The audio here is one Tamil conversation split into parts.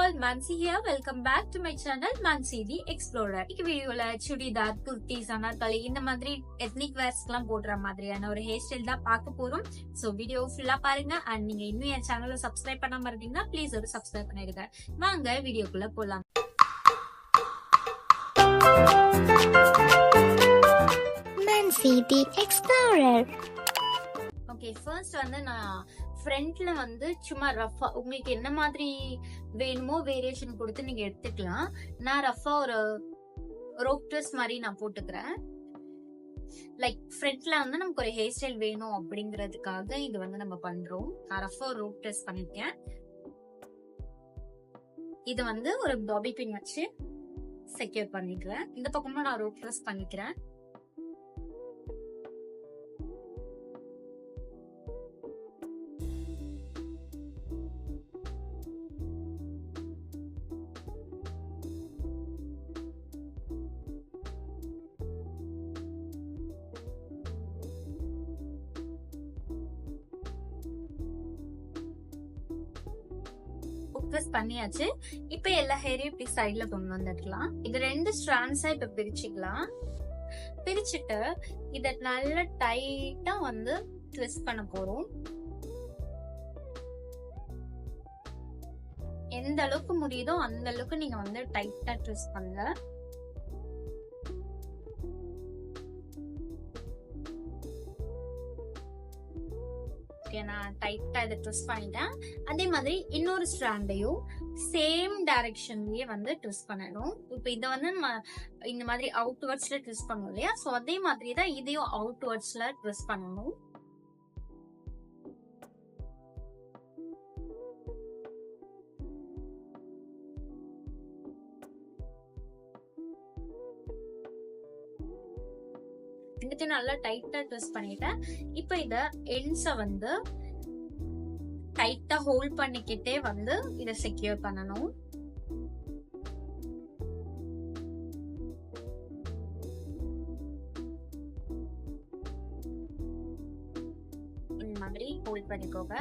girl Mansi here. Welcome back to my channel Mansi the Explorer. இந்த வீடியோல சுடிதார், குர்த்திஸ், அனார்கலி இந்த மாதிரி எத்னிக் வேர்ஸ்லாம் போடுற மாதிரியான ஒரு ஹேர் ஸ்டைல் தான் பார்க்க போறோம். சோ வீடியோ ஃபுல்லா பாருங்க. அண்ட் நீங்க இன்னும் என் சேனலை சப்ஸ்கிரைப் பண்ணாம இருந்தீங்கன்னா ப்ளீஸ் ஒரு சப்ஸ்கிரைப் பண்ணிடுங்க. வாங்க வீடியோக்குள்ள போலாம். Mansi the Explorer. Okay, first வந்து நான் ஃப்ரண்ட்ல வந்து சும்மா ரஃபா உங்களுக்கு என்ன மாதிரி வேணுமோ வேரியேஷன் கொடுத்து நீங்க எடுத்துக்கலாம். நான் ரஃபா ஒரு ரோப் ட்விஸ்ட் மாதிரி நான் போட்டுக்கிறேன். லைக் ஃப்ரண்ட்ல வந்து நமக்கு ஒரு ஹேர் ஸ்டைல் வேணும் அப்படிங்கறதுக்காக இது வந்து நம்ம பண்றோம். நான் ரஃபா ஒரு ரோப் ட்விஸ்ட் பண்ணிருக்கேன். இது வந்து ஒரு பாபி பின் வச்சு செக்யூர் பண்ணிக்கிறேன். இந்த பக்கமும் நான் ரோப் ட்விஸ்ட் பண்ணிக்கிறேன். பண்ணியாச்சு. இப்ப எல்லா ஹேரையும் இப்படி சைட்ல கொண்டு வந்துடலாம். இது ரெண்டு ஸ்ட்ராண்ட்ஸா இப்ப பிரிச்சுக்கலாம். பிரிச்சுட்டு இத நல்ல டைட்டா வந்து ட்விஸ்ட் பண்ண போறோம். எந்த அளவுக்கு முடியுதோ அந்த அளவுக்கு நீங்க வந்து டைட்டா ட்விஸ்ட் பண்ணுங்க. நான் டைட்டா இதை ட்விஸ்ட் பண்ணிட்டேன். அதே மாதிரி இன்னொரு ஸ்ட்ராண்டையும் சேம் டைரக்ஷன்லயே வந்து ட்விஸ்ட் பண்ணணும். இப்ப இதை வந்து நம்ம இந்த மாதிரி அவுட்வர்ட்ஸ்ல ட்விஸ்ட் பண்ணுவோம் இல்லையா, சோ அதே மாதிரி தான் இதையும் அவுட்வர்ட்ஸ்ல ட்விஸ்ட் பண்ணணும். நல்லா டைட்டா ட்விஸ்ட் பண்ணிட்டேன். இப்ப இத எண்ட்ஸ வந்து டைட்டா ஹோல்ட் பண்ணிக்கிட்டே வந்து இத செக்யூர் பண்ணணும். இந்த மாதிரி ஹோல்ட் பண்ணிக்கோங்க.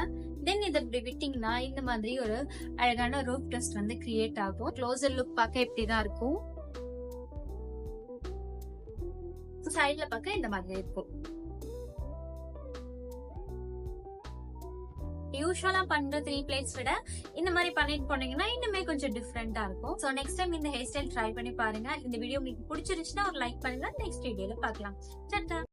தென் இத இப்படி விட்டீங்கன்னா இந்த மாதிரி ஒரு அழகான ரோப் ட்விஸ்ட் வந்து கிரியேட் ஆகும். க்ளோசர் லுக் பார்க்க இப்படிதான் இருக்கும். சைட்ல பார்க்க இந்த மாதிரி இருக்கும். யூசுவலா பண்ற 3 பிளேட்ஸ் விட இந்த மாதிரி பண்ணிட்டு போனீங்கன்னா இன்னுமே கொஞ்சம் டிஃப்ரெண்டா இருக்கும். சோ நெக்ஸ்ட் டைம் இந்த ஹேர் ஸ்டைல் ட்ரை பண்ணி பாருங்க. இந்த வீடியோ உங்களுக்கு பிடிச்சிருச்சுன்னா ஒரு லைக் பண்ணுங்க. நெக்ஸ்ட் வீடியோல பார்க்கலாம்.